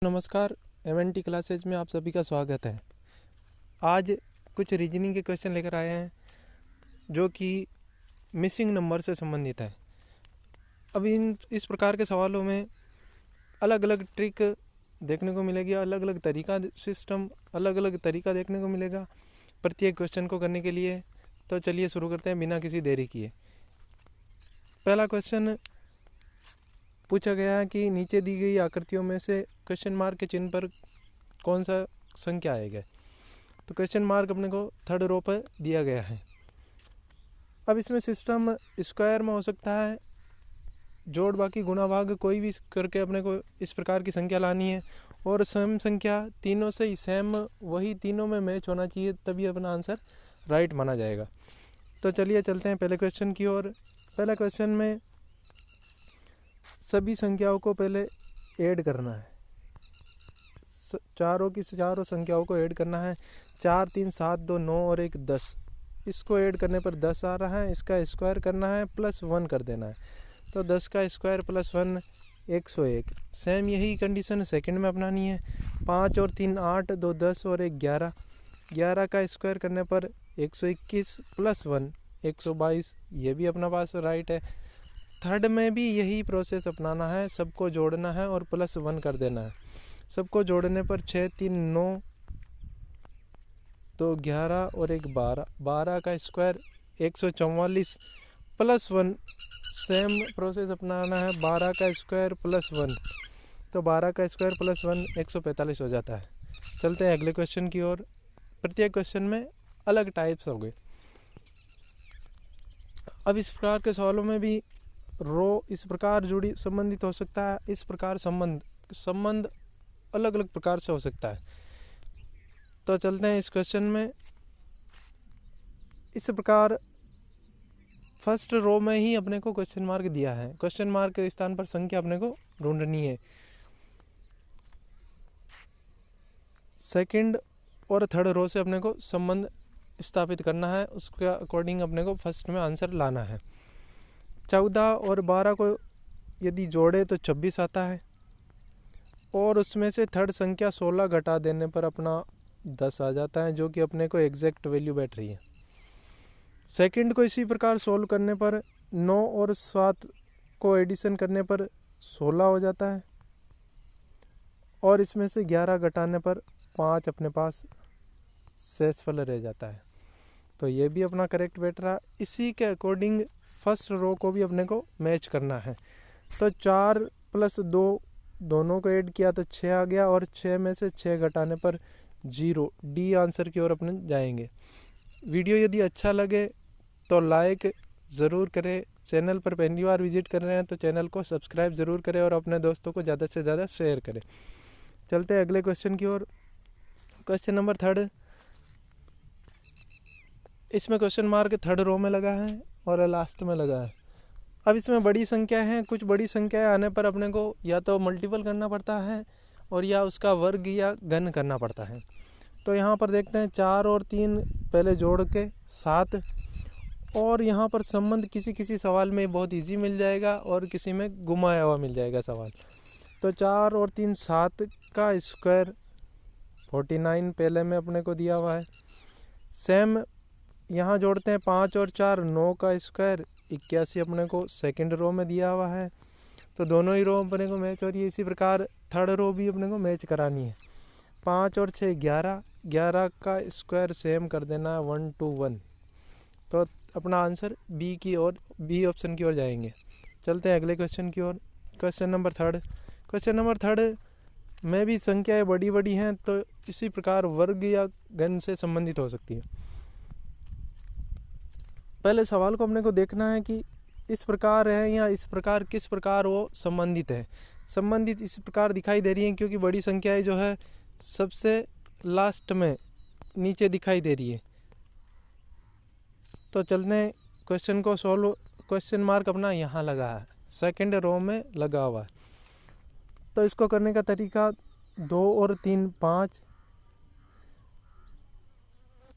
नमस्कार, MNT classes में आप सभी का स्वागत है। आज कुछ रीजनिंग के क्वेश्चन लेकर आए हैं जो कि मिसिंग नंबर से संबंधित है। अब इस प्रकार के सवालों में अलग अलग ट्रिक देखने को मिलेगी, अलग अलग तरीका सिस्टम अलग अलग तरीका देखने को मिलेगा प्रत्येक क्वेश्चन को करने के लिए। तो चलिए शुरू करते हैं बिना किसी देरी किए। पहला क्वेश्चन पूछा गया है कि नीचे दी गई आकृतियों में से क्वेश्चन मार्क के चिन्ह पर कौन सा संख्या आएगा। तो क्वेश्चन मार्क अपने को थर्ड रो पर दिया गया है। अब इसमें सिस्टम स्क्वायर में हो सकता है, जोड़ बाकी गुणा भाग कोई भी करके अपने को इस प्रकार की संख्या लानी है और सेम संख्या तीनों से ही सेम वही तीनों में मैच होना चाहिए, तभी अपना आंसर राइट माना जाएगा। तो चलिए चलते हैं पहले क्वेश्चन की ओर। पहला क्वेश्चन में सभी संख्याओं को पहले ऐड करना है, चारों की चारों संख्याओं को ऐड करना है। 4, 3, 7, 2, 9 और 1, 10। इसको ऐड करने पर 10 आ रहा है, इसका स्क्वायर करना है प्लस 1 कर देना है। तो 10 का स्क्वायर प्लस 1 101। सेम यही कंडीशन सेकंड में अपनानी है। 5 और 3 8, 2 10 और 1 11। 11 का स्क्वायर करने पर 121 प्लस 1 122। ये भी अपना पास राइट है। थर्ड में भी यही प्रोसेस अपनाना है, सबको जोड़ना है और प्लस 1 कर देना है। सबको जोड़ने पर 6, 3, 9, 2 11 और 1 12। 12 का स्क्वायर 144 प्लस 1। सेम प्रोसेस अपनाना है, 12 का स्क्वायर प्लस 1। तो 12 का स्क्वायर प्लस 1 145 हो जाता है। चलते हैं अगले क्वेश्चन की ओर। प्रत्येक क्वेश्चन में अलग टाइप्स हो गए। अब इस प्रकार के सवालों में भी रो इस प्रकार जुड़ी संबंधित हो सकता है, इस प्रकार संबंध अलग अलग प्रकार से हो सकता है। तो चलते हैं इस क्वेश्चन में। इस प्रकार फर्स्ट रो में ही अपने को क्वेश्चन मार्क दिया है, क्वेश्चन मार्क के स्थान पर संख्या अपने को ढूंढनी है। सेकंड और थर्ड रो से अपने को संबंध स्थापित करना है, उसके अकॉर्डिंग अपने को फर्स्ट में आंसर लाना है। 14 और 12 को यदि जोड़े तो 26 आता है और उसमें से थर्ड संख्या 16 घटा देने पर अपना 10 आ जाता है, जो कि अपने को एग्जैक्ट वैल्यू बैठ रही है। सेकंड को इसी प्रकार सोल्व करने पर 9 और 7 को एडिशन करने पर 16 हो जाता है और इसमें से 11 घटाने पर 5 अपने पास शेषफल रह जाता है। तो ये भी अपना करेक्ट बैठ रहा। इसी के अकॉर्डिंग फर्स्ट रो को भी अपने को मैच करना है। तो 4 प्लस 2 दोनों को ऐड किया तो 6 आ गया और 6 में से 6 घटाने पर 0। डी आंसर की ओर अपने जाएंगे। वीडियो यदि अच्छा लगे तो लाइक ज़रूर करें। चैनल पर पहली बार विजिट कर रहे हैं तो चैनल को सब्सक्राइब ज़रूर करें और अपने दोस्तों को ज़्यादा से ज़्यादा शेयर करें। चलते हैं अगले क्वेश्चन की ओर। Question number 3। इसमें क्वेश्चन मार्क थर्ड रो में लगा है और लास्ट में लगा है। अब इसमें बड़ी संख्या है, कुछ बड़ी संख्याएं आने पर अपने को या तो मल्टीपल करना पड़ता है और या उसका वर्ग या घन करना पड़ता है। तो यहाँ पर देखते हैं 4 और 3 पहले जोड़ के 7, और यहाँ पर संबंध किसी किसी सवाल में बहुत इजी मिल जाएगा और किसी में घुमाया हुआ मिल जाएगा सवाल। तो 4 और 3 7 का स्क्वायर 49 पहले में अपने को दिया हुआ है। सेम यहाँ जोड़ते हैं 5 और 4 9 का स्क्वायर 81 अपने को सेकंड रो में दिया हुआ है। तो दोनों ही रो अपने को मैच हो रही है। इसी प्रकार थर्ड रो भी अपने को मैच करानी है। 5 और 6 11, 11 का स्क्वायर सेम कर देना 1 to 1। तो अपना आंसर बी की ओर, बी ऑप्शन की ओर जाएंगे। चलते हैं अगले क्वेश्चन की ओर। Question number 3। क्वेश्चन नंबर 3 में भी संख्याएँ बड़ी बड़ी हैं, तो इसी प्रकार वर्ग या घन से संबंधित हो सकती है। पहले सवाल को अपने को देखना है कि इस प्रकार है या इस प्रकार, किस प्रकार वो संबंधित है। संबंधित इस प्रकार दिखाई दे रही है क्योंकि बड़ी संख्याएं जो है सबसे लास्ट में नीचे दिखाई दे रही है। तो चलते हैं क्वेश्चन को सॉल्व। क्वेश्चन मार्क अपना यहाँ लगा है, सेकंड रो में लगा हुआ है। तो इसको करने का तरीका 2 और 3 5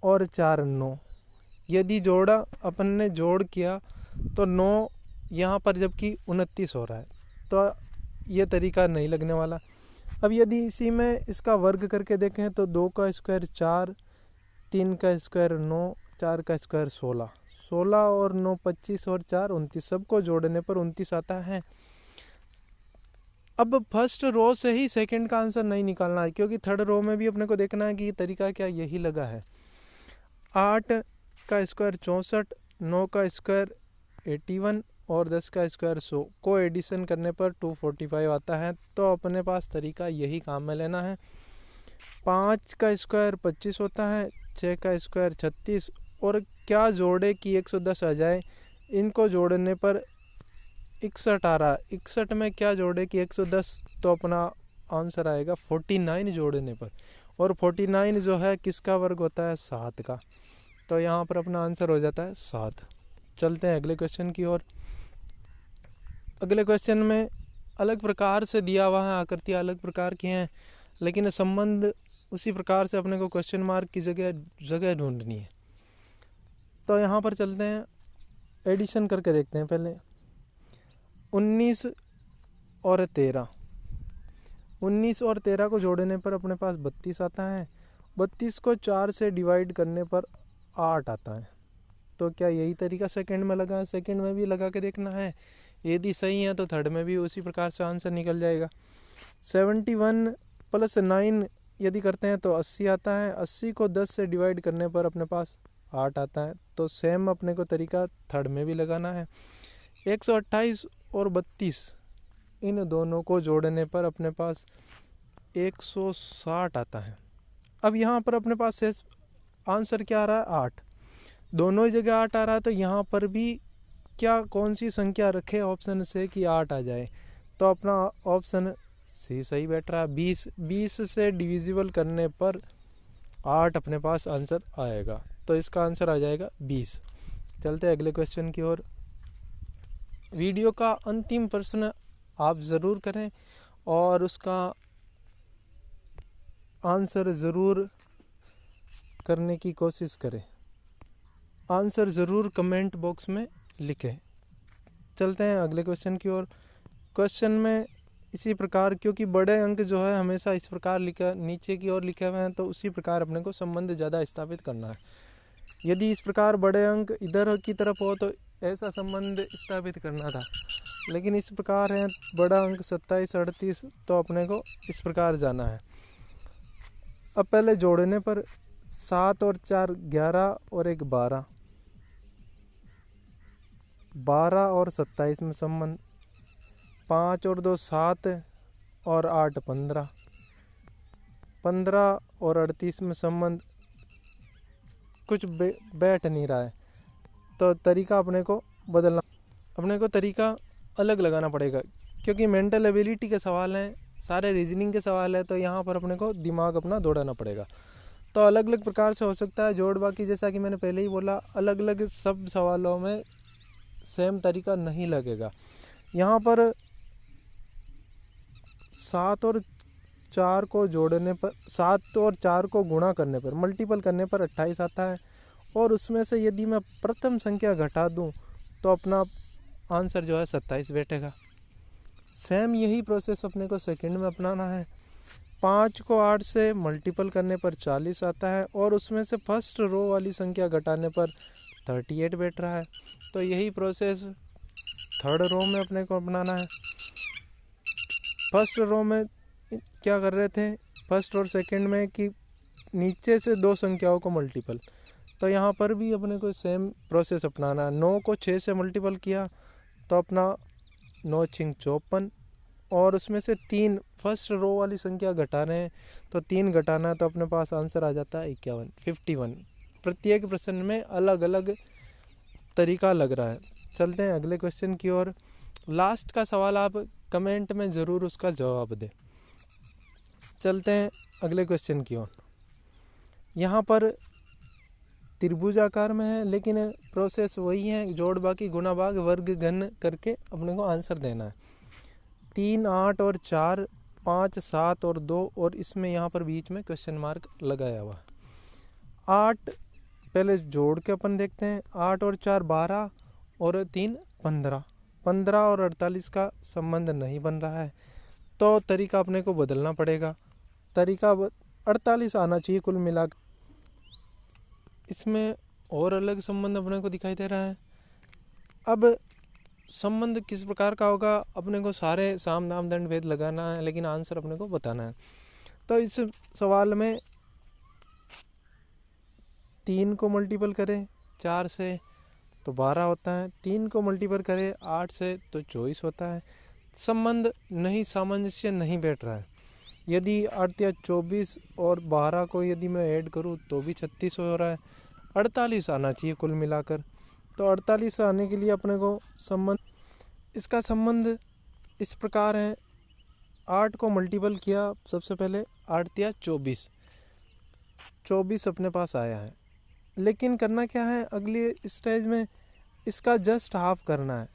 और 4 9। यदि जोड़ा अपन ने जोड़ किया तो 9 यहाँ पर जबकि 29 हो रहा है, तो ये तरीका नहीं लगने वाला। अब यदि इसी में इसका वर्ग करके देखें तो 2 का स्क्वायर 4, 3 का स्क्वायर 9, 4 का स्क्वायर 16, 16 और 9 25 और 4 29, सबको जोड़ने पर 29 आता है। अब फर्स्ट रो से ही सेकंड का आंसर नहीं निकालना है, क्योंकि थर्ड रो में भी अपने को देखना है कि ये तरीका क्या यही लगा है। 8 का स्क्वायर 64, 9 का स्क्वायर 81 और 10 का स्क्वायर 100 को एडिशन करने पर 245 आता है। तो अपने पास तरीका यही काम में लेना है। 5 का स्क्वायर 25 होता है, 6 का स्क्वायर 36 और क्या जोड़े कि 110 आ जाए, इनको जोड़ने पर 61 आ रहा है। 61 में क्या जोड़े कि 110, तो अपना आंसर आएगा 49 जोड़ने पर, और 49 जो है किसका वर्ग होता है, 7 का। तो यहाँ पर अपना आंसर हो जाता है 7। चलते हैं अगले क्वेश्चन की ओर। अगले क्वेश्चन में अलग प्रकार से दिया हुआ है, आकृतियाँ अलग प्रकार की हैं, लेकिन संबंध उसी प्रकार से अपने को क्वेश्चन मार्क की जगह ढूंढनी है। तो यहाँ पर चलते हैं, एडिशन करके देखते हैं पहले। 19 और 13, 19 और 13 को जोड़ने पर अपने पास 32 आता है। 32 को 4 से डिवाइड करने पर 8 आता है। तो क्या यही तरीका सेकंड में लगा है? सेकंड में भी लगा के देखना है, यदि सही है तो थर्ड में भी उसी प्रकार से आंसर निकल जाएगा। 71 + 9 यदि करते हैं तो 80 आता है। 80 को 10 से डिवाइड करने पर अपने पास 8 आता है। तो सेम अपने को तरीका थर्ड में भी लगाना है। 128 और 32 इन दोनों को जोड़ने पर अपने पास 160 आता है। अब यहाँ पर अपने पास आंसर क्या आ रहा है, 8। दोनों ही जगह 8 आ रहा है, तो यहाँ पर भी क्या कौन सी संख्या रखे ऑप्शन से कि 8 आ जाए, तो अपना ऑप्शन सी सही बैठ रहा है। 20 से डिविजिबल करने पर 8 अपने पास आंसर आएगा। तो इसका आंसर आ जाएगा 20। चलते हैं अगले क्वेश्चन की ओर। वीडियो का अंतिम प्रश्न आप ज़रूर करें और उसका आंसर ज़रूर करने की कोशिश करें। आंसर ज़रूर कमेंट बॉक्स में लिखें। चलते हैं अगले क्वेश्चन की ओर। क्वेश्चन में इसी प्रकार, क्योंकि बड़े अंक जो है हमेशा इस प्रकार लिखा नीचे की ओर लिखे हुए हैं, तो उसी प्रकार अपने को संबंध ज़्यादा स्थापित करना है। यदि इस प्रकार बड़े अंक इधर की तरफ हो तो ऐसा संबंध स्थापित करना था, लेकिन इस प्रकार है बड़ा अंक 27 38, तो अपने को इस प्रकार जाना है। अब पहले जोड़ने पर 7 और 4 11 और 1 12, 12 और 27 में संबंध, 5 और 2 7 और 8 15, 15 और 38 में संबंध। कुछ बैठ नहीं रहा है, तो तरीका अपने को बदलना, अपने को तरीका अलग लगाना पड़ेगा, क्योंकि मेंटल एबिलिटी के सवाल हैं, सारे रीजनिंग के सवाल है, तो यहाँ पर अपने को दिमाग अपना दौड़ाना पड़ेगा। तो अलग अलग प्रकार से हो सकता है जोड़ बाकी, जैसा कि मैंने पहले ही बोला, अलग अलग सब सवालों में सेम तरीका नहीं लगेगा। यहाँ पर 7 और 4 को जोड़ने पर, 7 और 4 को गुणा करने पर, मल्टीपल करने पर 28 आता है, और उसमें से यदि मैं प्रथम संख्या घटा दूं तो अपना आंसर जो है 27 बैठेगा। सेम यही प्रोसेस अपने को सेकंड में अपनाना है। 5 को 8 से मल्टीपल करने पर 40 आता है, और उसमें से फर्स्ट रो वाली संख्या घटाने पर 38 बैठ रहा है। तो यही प्रोसेस थर्ड रो में अपने को अपनाना है। फर्स्ट रो में क्या कर रहे थे, फर्स्ट और सेकंड में, कि नीचे से दो संख्याओं को मल्टीपल, तो यहाँ पर भी अपने को सेम प्रोसेस अपनाना है। 9 को 6 से मल्टीपल किया तो अपना 9 6 54, और उसमें से 3 फर्स्ट रो वाली संख्या घटा रहे हैं, तो 3 घटाना है, तो अपने पास आंसर आ जाता है 51। प्रत्येक प्रश्न में अलग अलग तरीका लग रहा है। चलते हैं अगले क्वेश्चन की ओर। लास्ट का सवाल आप कमेंट में ज़रूर उसका जवाब दें। चलते हैं अगले क्वेश्चन की ओर। यहाँ पर त्रिभुजाकार में है, लेकिन प्रोसेस वही है, जोड़ बाकी गुणा भाग वर्ग घन करके अपने को आंसर देना है। 3 8 और 4, 5 7 और 2, और इसमें यहाँ पर बीच में क्वेश्चन मार्क लगाया हुआ है। 8 पहले जोड़ के अपन देखते हैं। 8 और 4 12 और 3 15, 15 और 48 का संबंध नहीं बन रहा है, तो तरीका अपने को बदलना पड़ेगा। तरीका 48 आना चाहिए कुल मिलाकर। इसमें और अलग संबंध अपने को दिखाई दे रहा है। अब संबंध किस प्रकार का होगा, अपने को सारे साम दाम दंड भेद लगाना है, लेकिन आंसर अपने को बताना है। तो इस सवाल में 3 को मल्टीपल करें 4 से तो 12 होता है, 3 को मल्टीपल करें 8 से तो 24 होता है। संबंध नहीं, सामंजस्य नहीं बैठ रहा है। यदि 8 या 24 और 12 को यदि मैं ऐड करूं तो भी 36 हो रहा है। 48 आना चाहिए कुल मिलाकर। तो 48 आने के लिए अपने को संबंध, इसका संबंध इस प्रकार है। 8 को मल्टीपल किया सबसे पहले, 8 या 24 अपने पास आया है। लेकिन करना क्या है, अगली स्टेज में इसका जस्ट हाफ करना है।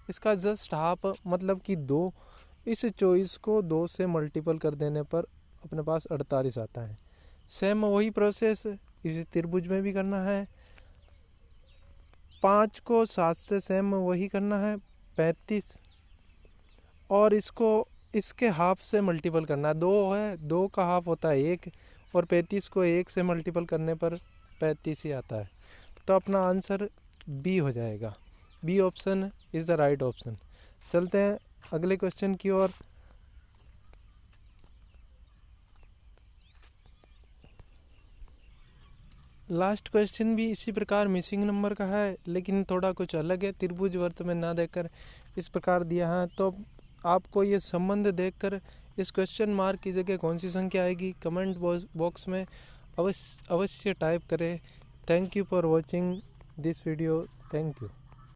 इसका जस्ट हाफ मतलब कि 2, इस 24 को 2 से मल्टीपल कर देने पर अपने पास 48 आता है। सेम वही प्रोसेस इस त्रिभुज में भी करना है। 5 को 7 से सेम वही करना है 35, और इसको इसके हाफ से मल्टीपल करना है। 2 है, 2 का हाफ होता है 1, और 35 को 1 से मल्टीपल करने पर 35 ही आता है। तो अपना आंसर बी हो जाएगा। B option is the right option. चलते हैं अगले क्वेश्चन की ओर। लास्ट क्वेश्चन भी इसी प्रकार मिसिंग नंबर का है, लेकिन थोड़ा कुछ अलग है। त्रिभुज वृत्त में ना देकर इस प्रकार दिया है। तो आपको ये संबंध देखकर इस क्वेश्चन मार्क की जगह कौन सी संख्या आएगी, कमेंट बॉक्स में अवश्य टाइप करें। Thank you for watching this video. Thank you.